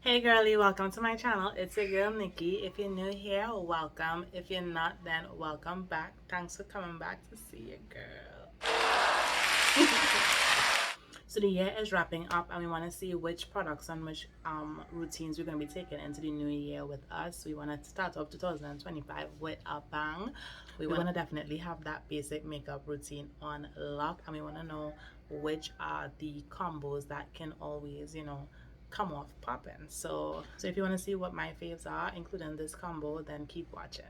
Hey girlie, welcome to my channel. It's your girl Nikki. If you're new here, welcome. If you're not, then welcome back. Thanks for coming back to see your girl. So the year is wrapping up and we want to see which products and which routines we're going to be taking into the new year with us. We want to start off 2025 with a bang. We want to definitely have that basic makeup routine on lock, and we want to know which are the combos that can always, come off popping. So if you want to see what my faves are, including this combo, then keep watching.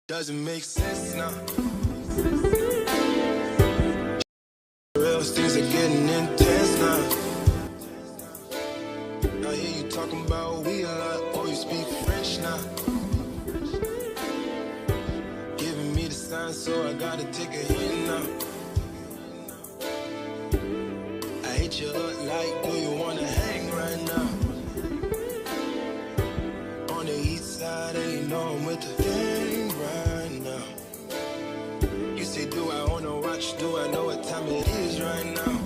Doesn't make sense now. Real things are getting intense now. I hear you talking about we a lot, or you speak French now. Giving me the sign, so I gotta take a hint now. I hit you up like, do you wanna hang right now? On the east side, and you know I'm with the gang right now. You say, do I own a watch? Do I know what time it is right now?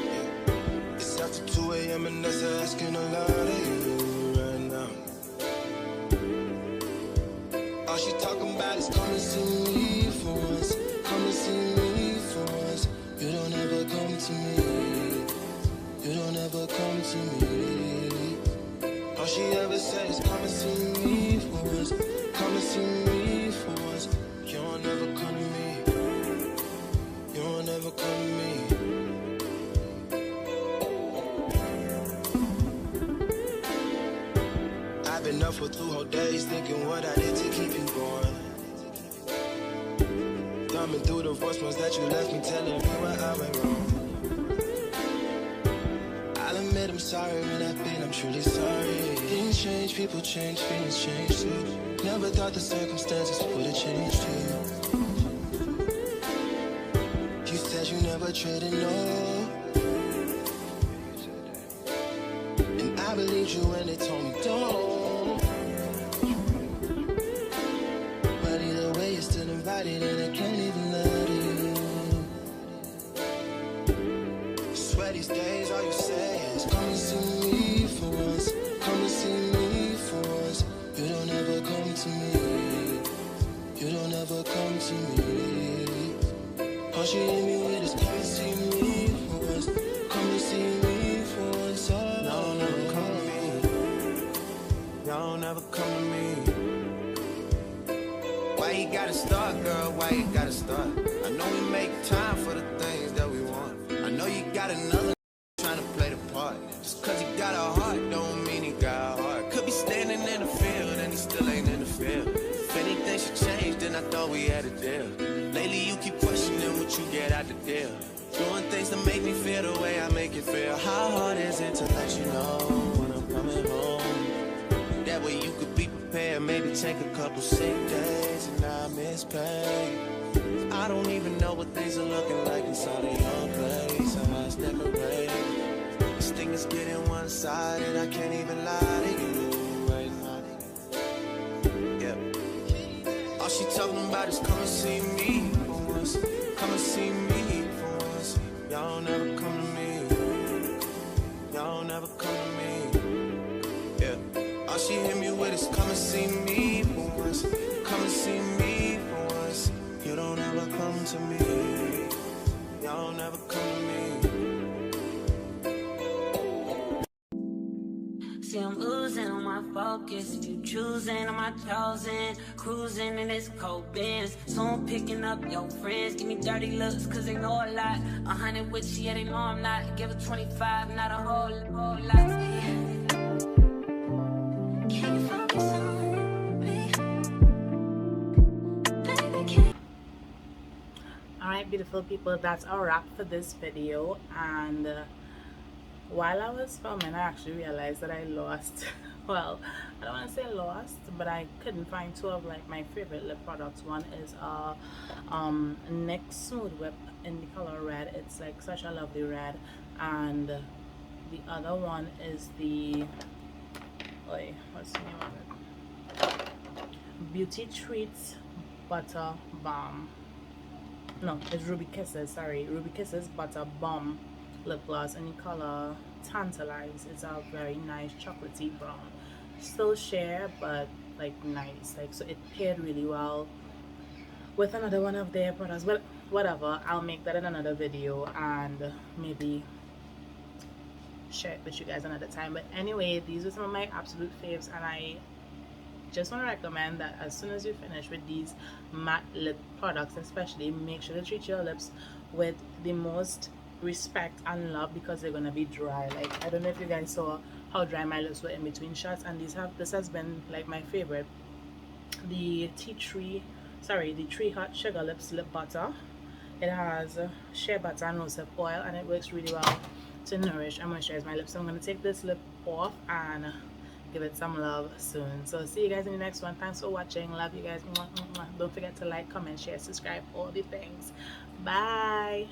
Yeah. It's after 2 a.m. and that's asking a lot of you right now. All she talking about is come and see me for once. Come and see me for once. You don't ever come to me. You don't ever come to me. All she ever says is come and see me for once. Come and see me for once. You don't ever come to me. You don't ever come to me. I've been up for 2 whole days thinking what I did to keep you going. Thumbing through the voicemails that you left me, telling me where I went wrong. I'll admit I'm sorry when I've been, I'm truly sorry. Things change, people change, feelings change too. Never thought the circumstances would have changed you. You said you never traded, no. And I believed you when they told me don't. But either way, you're still invited and I can't even let you. Swear these days, all you say is come and see me for once. Come and see me for once. You don't ever come to me. You don't ever come to me. All she hit me with is come and see me for once. Come and see me for once. Oh, y'all never come to me. Y'all never come to me. Why you gotta start, girl? Why you gotta start? I know we make time for the things that we want. I know you got another trying to play the part. Just cause he got a heart don't mean he got a heart. Could be standing in the field and he still ain't in the field. If anything should change, then I thought we had a deal. Lately you keep questioning what you get out the deal. Doing things to make me feel the way I make you feel. How hard is it to let you know when I'm coming home? That way you could be prepared. Maybe take a couple sick days and I miss pay. I I don't even know what things are looking like inside of your place. I must decorate. This thing is getting one-sided. I can't even lie to you right now. Yeah. All she talking about is come and see me for once. Come and see me for once. Y'all never come to me. Y'all never come to me. Yeah. All she hit me with is come and see me for once. Come and see me for once. You don't ever come to me. Y'all never come to me. See, I'm losing on my focus. If you choosing, am I chosen? Cruising in this cold Benz. Soon picking up your friends. Give me dirty looks, cause they know a lot. 100 with you, yeah, they know I'm not. Give it 25, not a whole lot. Can you focus on me? Baby, can Alright, beautiful people, that's our wrap for this video. And while I was filming, I actually realized that I lost well, I don't want to say lost, but I couldn't find two of like my favorite lip products. One is Nyx Smooth Whip in the color red. It's like such a lovely red. And the other one is the what's the name of it? Beauty Treats Butter Balm. No, it's Ruby Kisses, sorry. Ruby Kisses Butter Balm lip gloss in the color Tantalize. It's a very nice chocolatey brown. Still sheer, but like nice. Like, so it paired really well with another one of their products. But whatever, I'll make that in another video and maybe share it with you guys another time. But anyway, these are some of my absolute faves, and I just want to recommend that as soon as you finish with these matte lip products, especially, make sure to treat your lips with the most respect and love, because they're gonna be dry. Like, I don't know if you guys saw how dry my lips were in between shots, and this has been like my favorite. The Tree Hot Sugar Lips Lip Butter. It has shea butter and rosehip oil, and it works really well to nourish and moisturize my lips. So I'm gonna take this lip off and give it some love soon. So see you guys in the next one. Thanks for watching. Love you guys. Don't forget to like, comment, share, subscribe, all the things. Bye.